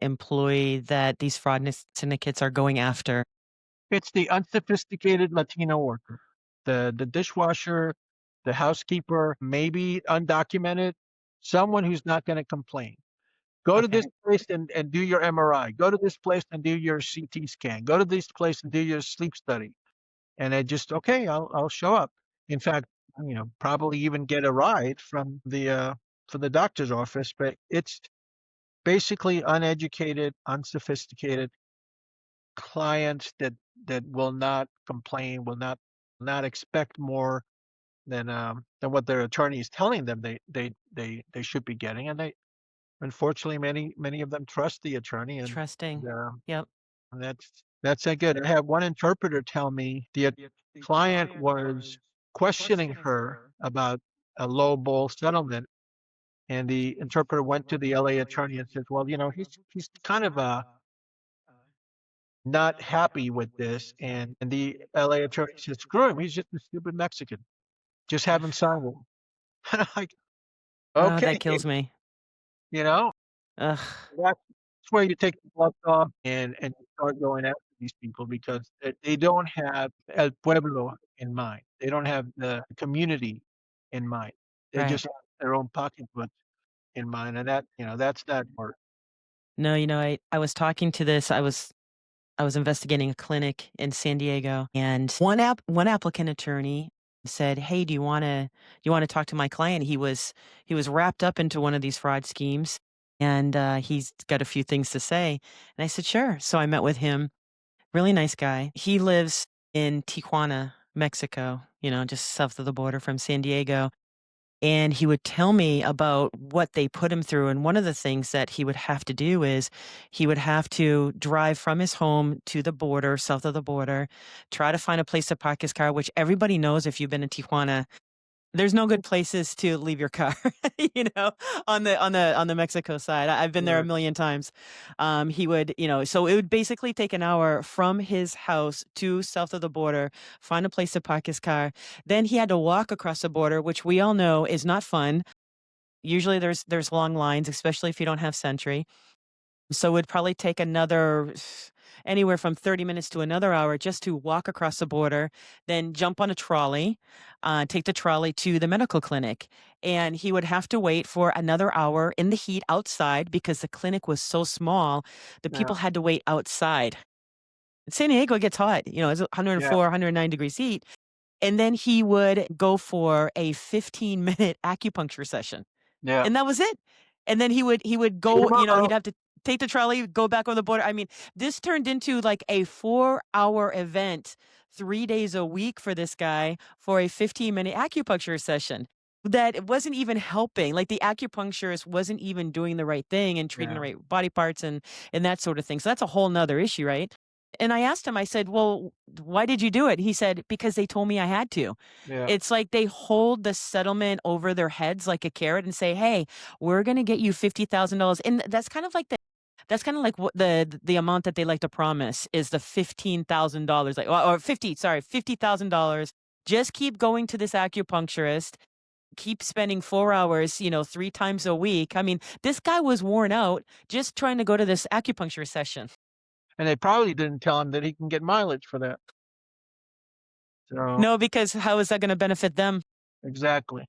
employee that these syndicates are going after? It's the unsophisticated Latino worker, the dishwasher, the housekeeper, maybe undocumented, someone who's not gonna complain. Go to Okay. this place and do your MRI. Go to this place and do your CT scan. Go to this place and do your sleep study. And I just, "Okay, I'll show up." In fact, probably even get a ride from the doctor's office, but it's basically uneducated, unsophisticated clients that will not complain, will not expect more than what their attorney is telling them they should be getting, and they unfortunately, many of them trust the attorney, Trusting. uh, Yep. and that's not good. I had one interpreter tell me the client was questioning her about a low ball settlement, and the interpreter went to the LA attorney and says, "Well, he's kind of, not happy with this," and the LA attorney said, "Screw him, he's just a stupid Mexican. Just have him sign it." And I'm like, Oh, "Okay," that kills me. you know? Ugh. That's where you take the gloves off and you start going after these people because they don't have El Pueblo in mind. They don't have the community in mind. They Right. just have their own pocketbook in mind, and that's that part. No, I was talking to this. I was investigating a clinic in San Diego, and one applicant attorney said, "Hey, do you want to talk to my client? He was wrapped up into one of these fraud schemes, and he's got a few things to say." And I said, "Sure." So I met with him. Really nice guy. He lives in Tijuana, Mexico. Just south of the border from San Diego. And he would tell me about what they put him through, and one of the things that he would have to do is he would have to drive from his home to the border, south of the border, try to find a place to park his car, which everybody knows if you've been in Tijuana, there's no good places to leave your car, you know, on the Mexico side. I've been there a Yeah, million times. He would, so it would basically take an hour from his house to south of the border, find a place to park his car. Then he had to walk across the border, which we all know is not fun. Usually there's long lines, especially if you don't have Sentry. So it would probably take another anywhere from 30 minutes to another hour just to walk across the border, then jump on a trolley, take the trolley to the medical clinic. And he would have to wait for another hour in the heat outside because the clinic was so small. The yeah, people had to wait outside. San Diego gets hot, it's yeah, 104, 109 degrees heat. And then he would go for a 15-minute acupuncture session. yeah. And that was it. And then he would See you go, he'd tomorrow. have to take the trolley, go back over the border. I mean, this turned into like a 4-hour event 3 days a week for this guy for a 15-minute acupuncture session that it wasn't even helping. Like, the acupuncturist wasn't even doing the right thing and treating the Yeah, right body parts and that sort of thing. So that's a whole nother issue, right? And I asked him, I said, "Well, why did you do it?" He said, "Because they told me I had to." yeah, It's like they hold the settlement over their heads like a carrot and say, "Hey, we're gonna get you $50,000." And that's kind of like what the amount that they like to promise is the $15,000, like, or 50, sorry, $50,000. Just keep going to this acupuncturist, keep spending 4 hours, 3 times a week. I mean, this guy was worn out just trying to go to this acupuncture session. and they probably didn't tell him that he can get mileage for that. So No, because how is that gonna benefit them? exactly.